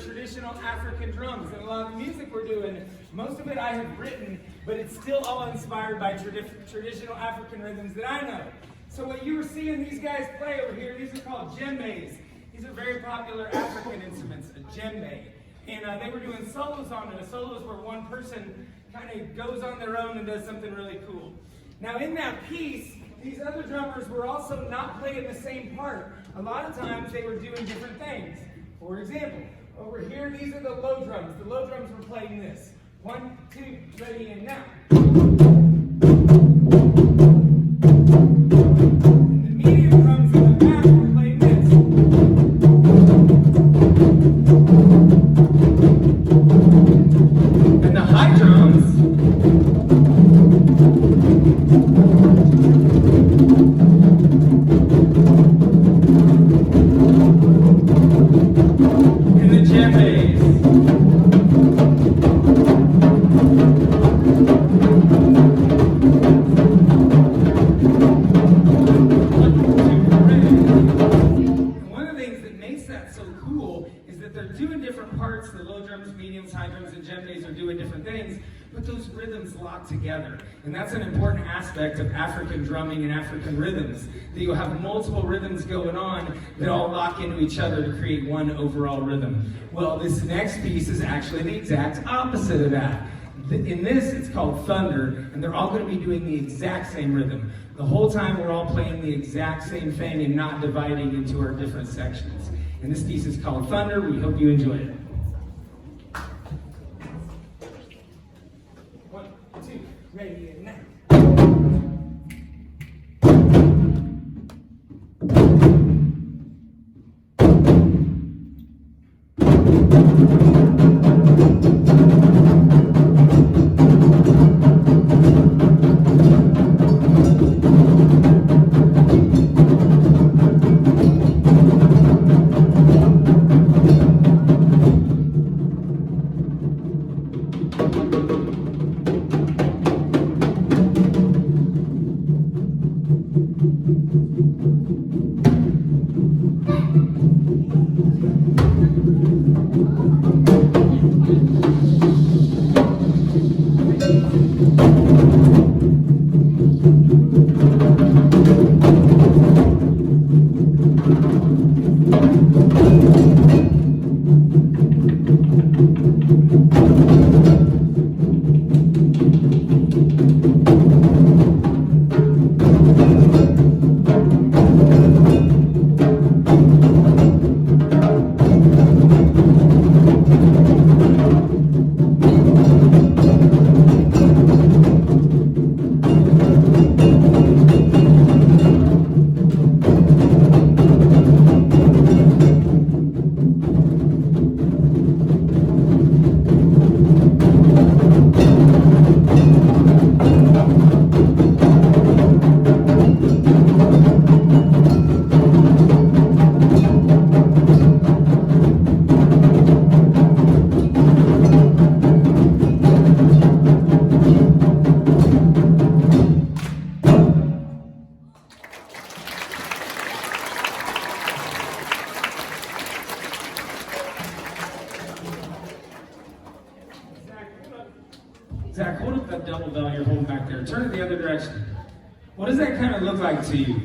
traditional African drums, and a lot of the music we're doing, most of it I have written, but it's still all inspired by traditional African rhythms that I know. So what you were seeing these guys play over here, these are called djembes. These are very popular African instruments, a djembe. And they were doing solos on it. A solo is where one person kind of goes on their own and does something really cool. Now in that piece, these other drummers were also not playing the same part. A lot of times they were doing different things. For example, over here, these are the low drums. The low drums were playing this. 1, 2, ready, and now. And the medium drums in the back were playing this. And the high drums and the djembes. locked together. And that's an important aspect of African drumming and African rhythms, that you'll have multiple rhythms going on that all lock into each other to create one overall rhythm. Well, this next piece is actually the exact opposite of that. In this, it's called thunder, and they're all going to be doing the exact same rhythm. The whole time we're all playing the exact same thing and not dividing into our different sections. And this piece is called Thunder. We hope you enjoy it. 1, 2, ready, and now. Zach, hold up that double bell you're holding back there. Turn it the other direction. What does that kind of look like to you?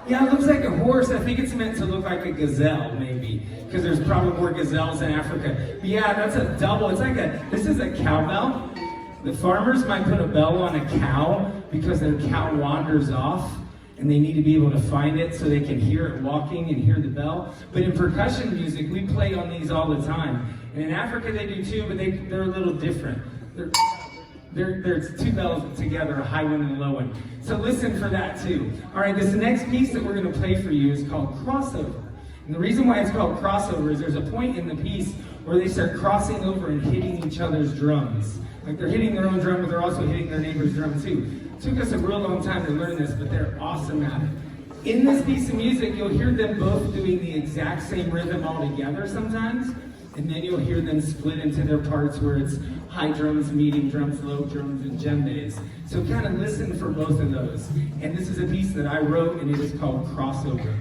Yeah, it looks like a horse. I think it's meant to look like a gazelle, maybe, because there's probably more gazelles in Africa. But yeah, that's a double. This is a cowbell. The farmers might put a bell on a cow because their cow wanders off, and they need to be able to find it so they can hear it walking and hear the bell. But in percussion music, we play on these all the time. And in Africa they do too, but they're a little different. There's two bells together, a high one and a low one. So listen for that too. All right, this next piece that we're going to play for you is called Crossover. And the reason why it's called Crossover is there's a point in the piece where they start crossing over and hitting each other's drums. Like they're hitting their own drum, but they're also hitting their neighbor's drum too. It took us a real long time to learn this, but they're awesome at it. In this piece of music, you'll hear them both doing the exact same rhythm all together sometimes, and then you'll hear them split into their parts where it's high drums, medium drums, low drums, and djembes. So kind of listen for both of those. And this is a piece that I wrote, and it is called Crossover.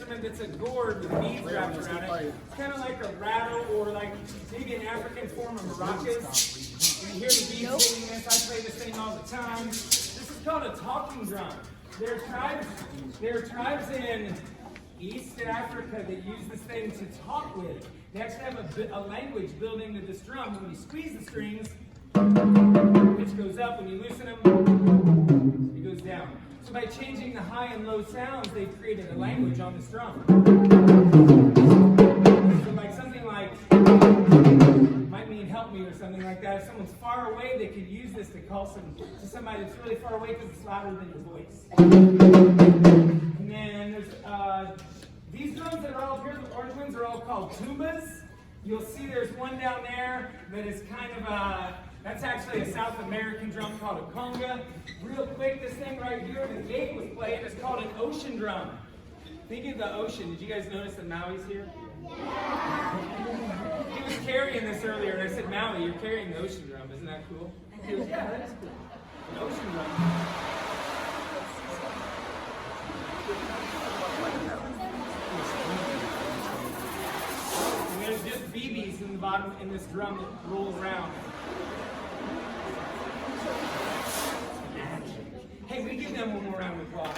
instrument that's a gourd with beads wrapped around it. It's kind of like a rattle or like maybe an African form of maracas. When you hear the beads hitting this, I play this thing all the time. This is called a talking drum. There are tribes in East Africa that use this thing to talk with. They actually have a language built into this drum. When you squeeze the strings, which goes up. When you loosen them, it goes down. So by changing the high and low sounds, they've created a language on this drum. So like something like, might mean help me or something like that. If someone's far away, they could use this to call to somebody that's really far away because it's louder than your voice. And then there's these drums that are all here, the orange ones, are all called tubas. You'll see there's one down there that is kind of that's actually a South American drum called a conga. Real quick, this thing right here that Jake was playing is called an ocean drum. Think of the ocean. Did you guys notice that Maui's here? Yeah. He was carrying this earlier, and I said, Maui, you're carrying the ocean drum. Isn't that cool? He goes, yeah, that is cool. An ocean drum. And there's just BBs in the bottom in this drum that rolls around. Hey, we give them one more round of applause.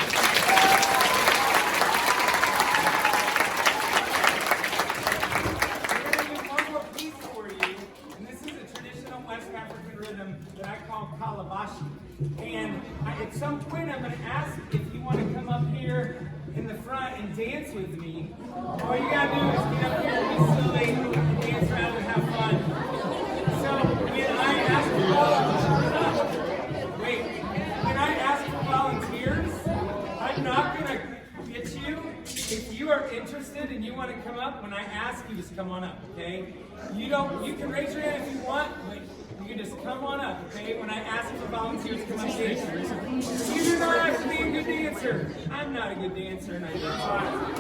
We're going to do one more piece for you, and this is a traditional West African rhythm that I call calabashi. And at some point, I'm going to ask if you want to come up here in the front and dance with me. All you got to do is get up here and be silly, and dance around and have fun. So when I ask for volunteers, I'm not going to get you. If you are interested and you want to come up, when I ask you, just come on up, okay? You can raise your hand if you want, but you can just come on up, okay? When I ask for volunteers, come up dance. You do not have to be a good dancer. I'm not a good dancer, and I don't try.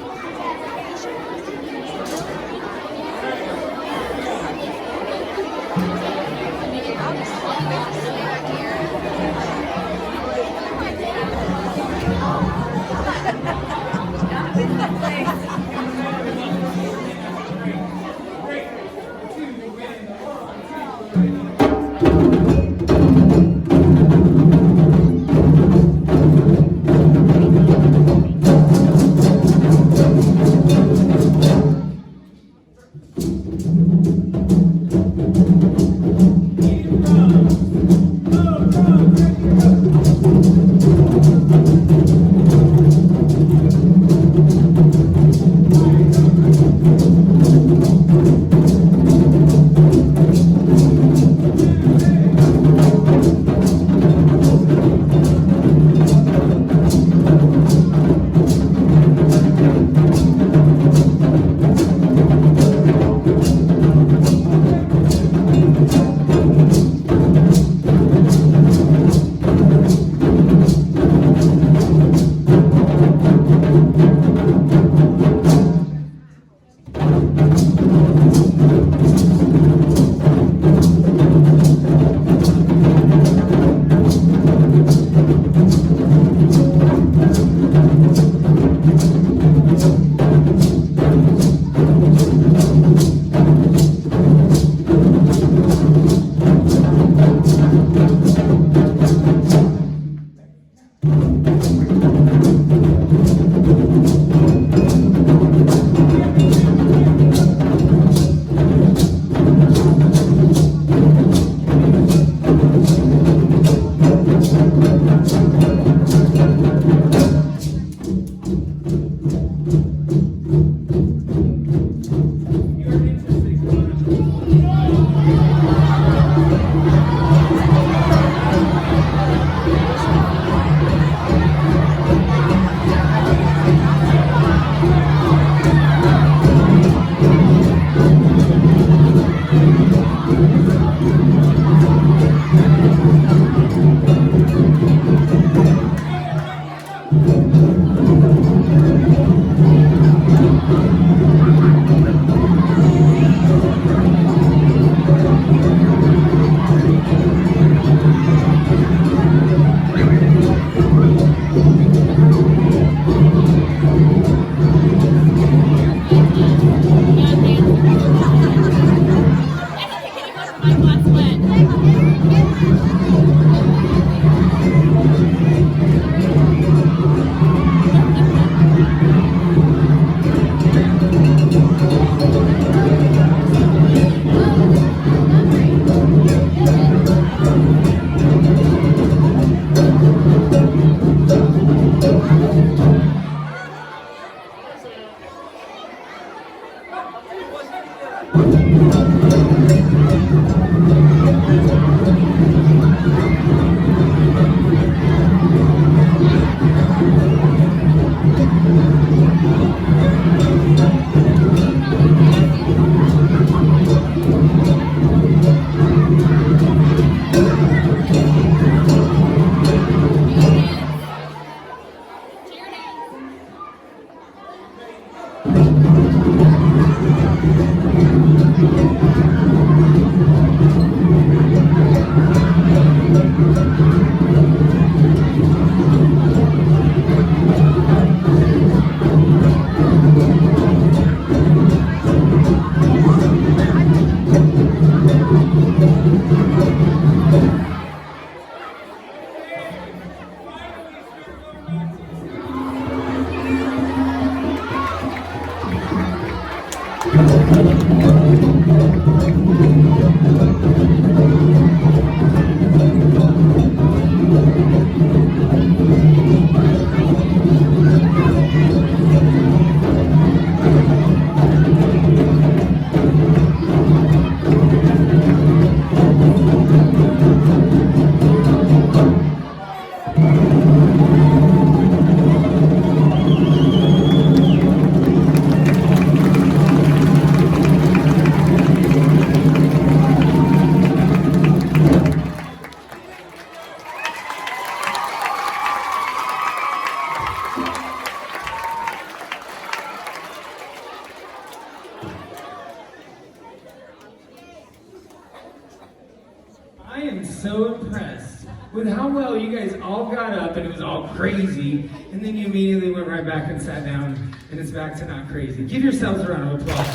I am so impressed with how well you guys all got up and it was all crazy, and then you immediately went right back and sat down, and it's back to not crazy. Give yourselves a round of applause.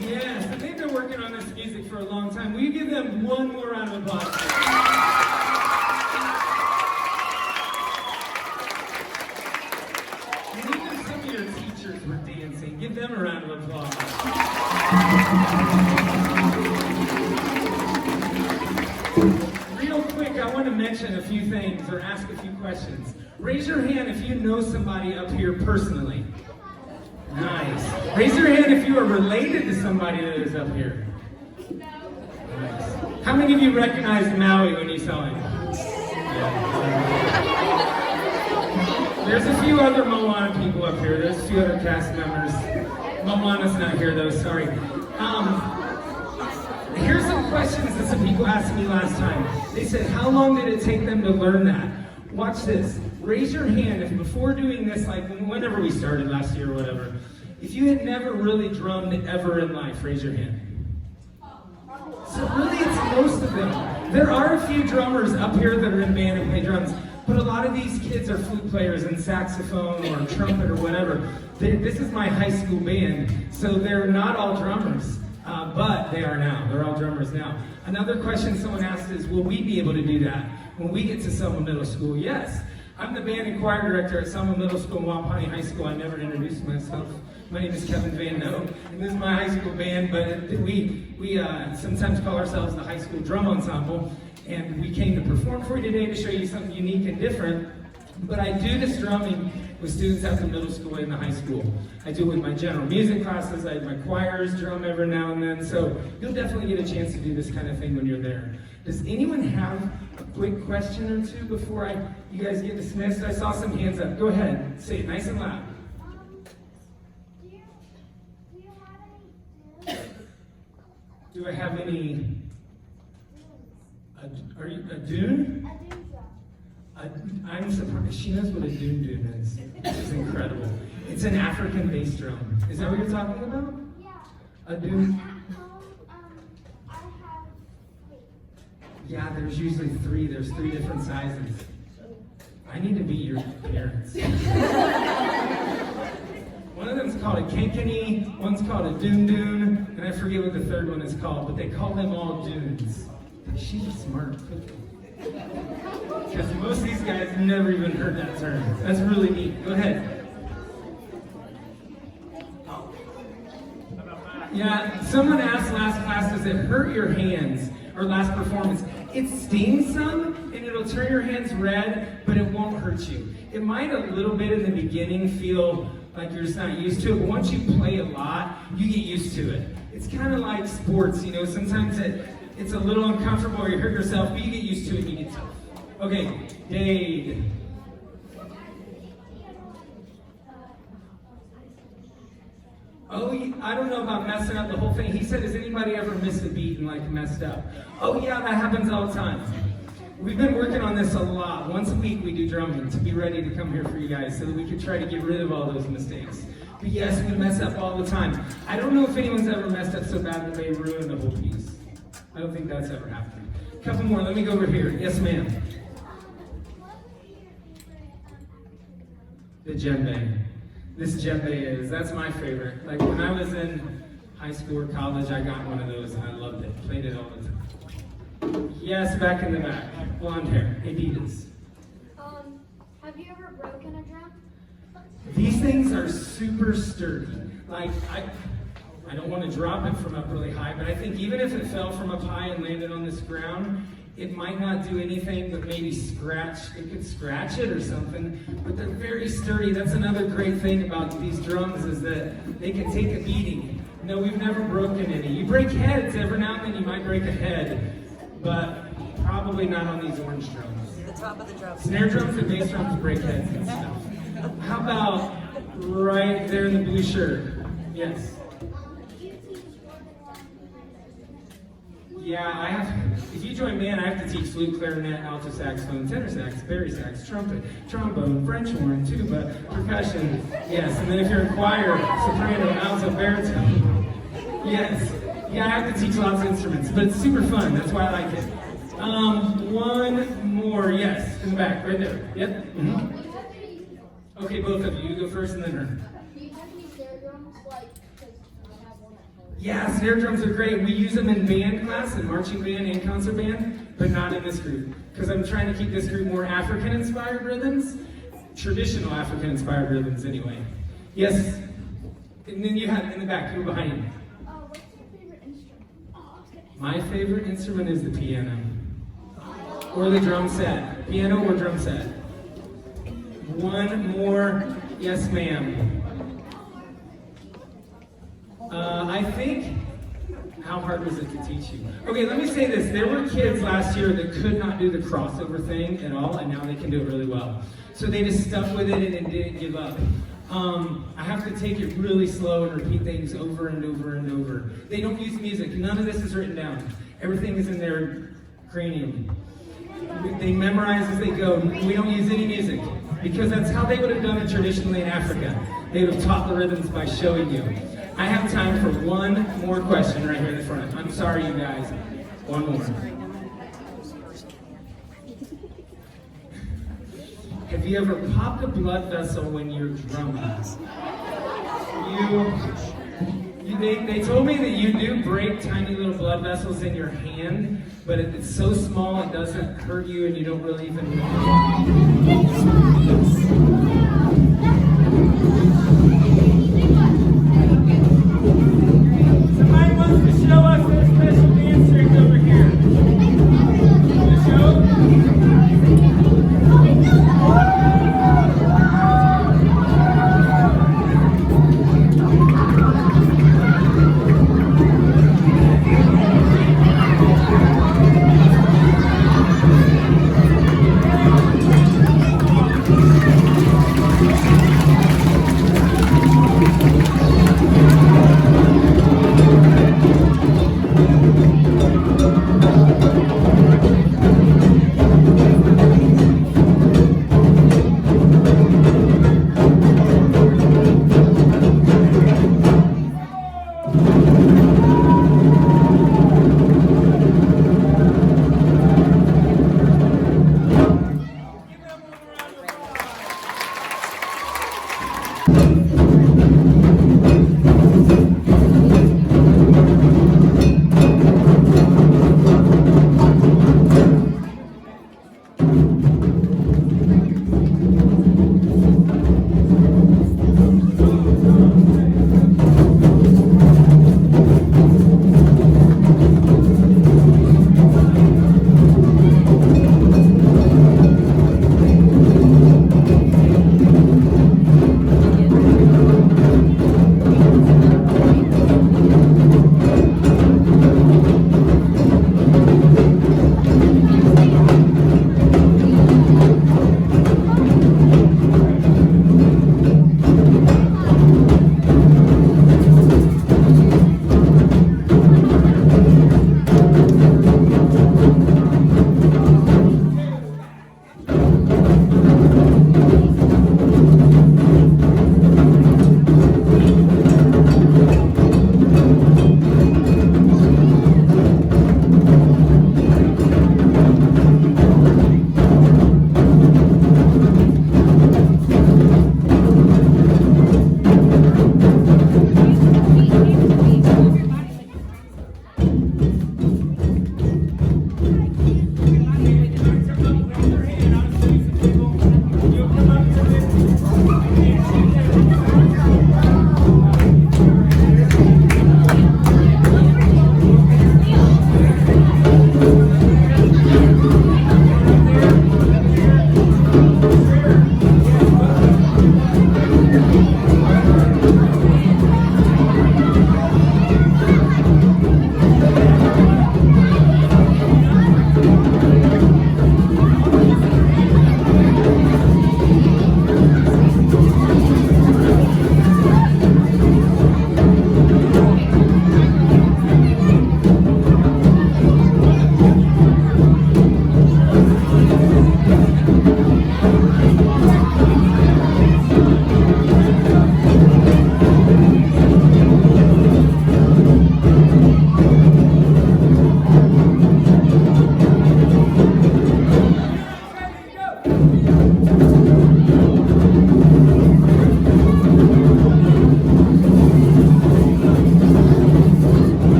Yes, and they've been working on this music for a long time. Will you give them one more round of applause? Were dancing. Give them a round of applause. Real quick, I want to mention a few things or ask a few questions. Raise your hand if you know somebody up here personally. Nice. Raise your hand if you are related to somebody that is up here. Nice. How many of you recognized Maui when you saw him? Yeah. There's a few other Moana people up here. There's a few other cast members. Moana's not here though, sorry. Here's some questions that some people asked me last time. They said, how long did it take them to learn that? Watch this. Raise your hand if before doing this, like whenever we started last year or whatever, if you had never really drummed ever in life, raise your hand. So really it's most of them. There are a few drummers up here that are in band and play drums. But a lot of these kids are flute players and saxophone or trumpet or whatever. This is my high school band, so they're not all drummers, but they are now. They're all drummers now. Another question someone asked is, will we be able to do that when we get to Selma Middle School? Yes. I'm the band and choir director at Selma Middle School and Wapahani High School. I never introduced myself. My name is Kevin Van Noe, and this is my high school band, but we sometimes call ourselves the High School Drum Ensemble. And we came to perform for you today to show you something unique and different. But I do this drumming with students at the middle school and the high school. I do it with my general music classes. My choirs drum every now and then. So you'll definitely get a chance to do this kind of thing when you're there. Does anyone have a quick question or two before you guys get dismissed? I saw some hands up. Go ahead. Say it nice and loud. Do I have any? Are you a dune? A dune drum. I'm surprised. She knows what a dune is. It's incredible. It's an African bass drum. Is that what you're talking about? Yeah. A dune? I have 3. Yeah, there's usually 3. There's 3 different sizes. I need to be your parents. One of them's called a kankani, one's called a dune, and I forget what the third one is called, but they call them all dunes. She's a smart cookie. Because most of these guys have never even heard that term. That's really neat. Go ahead. Yeah, someone asked last class, does it hurt your hands? Or last performance. It stings some, and it'll turn your hands red, but it won't hurt you. It might a little bit in the beginning feel like you're just not used to it, but once you play a lot, you get used to it. It's kind of like sports, you know, sometimes it's a little uncomfortable or you hurt yourself, but you get used to it and you get tough. Okay, Dade. Oh, I don't know about messing up the whole thing. He said, has anybody ever missed a beat and like messed up? Oh yeah, that happens all the time. We've been working on this a lot. Once a week we do drumming to be ready to come here for you guys so that we can try to get rid of all those mistakes. But yes, we mess up all the time. I don't know if anyone's ever messed up so bad that they ruined the whole piece. I don't think that's ever happened. A couple more, let me go over here. Yes, ma'am. The djembe. This djembe that's my favorite. Like when I was in high school or college, I got one of those and I loved it. Played it all the time. Yes, back in the back. Blonde hair, Adidas. Have you ever broken a drum? These things are super sturdy. Like I don't want to drop it from up really high, but I think even if it fell from up high and landed on this ground, it might not do anything but maybe scratch. It could scratch it or something, but they're very sturdy. That's another great thing about these drums is that they can take a beating. No, we've never broken any. You break heads every now and then. You might break a head, but probably not on these orange drums. The top of the drum. Snare drums and bass drums break heads and stuff. How about right there in the blue shirt? Yes. Yeah, I have. If you join band, I have to teach flute, clarinet, alto saxophone, tenor sax, bari sax, trumpet, trombone, French horn, tuba, percussion. Yes, and then if you're in choir, soprano, alto, baritone. Yes. Yeah, I have to teach lots of instruments, but it's super fun. That's why I like it. One more. Yes, in the back, right there. Yep. Mm-hmm. Okay, both of you. You go first and then her. Do you have any snare drums? Like, because I have one at home. Yeah, snare drums are great. We use them in band class, in marching band and concert band, but not in this group. Because I'm trying to keep this group more African-inspired rhythms. Traditional African-inspired rhythms, anyway. Yes. And then you have in the back, you were behind me. What's your favorite instrument? My favorite instrument is the piano. Or the drum set. Piano or drum set. One more. Yes, ma'am. I think, how hard was it to teach you? Okay, let me say this. There were kids last year that could not do the crossover thing at all, and now they can do it really well. So they just stuck with it and didn't give up. I have to take it really slow and repeat things over and over and over. They don't use music. None of this is written down. Everything is in their cranium. They memorize as they go. We don't use any music because that's how they would have done it traditionally in Africa. They would have taught the rhythms by showing you. I have time for one more question right here in the front. I'm sorry, you guys. One more. Have you ever popped a blood vessel when you're drumming? They told me that you do break tiny little blood vessels in your hand, but it's so small it doesn't hurt you and you don't really even know.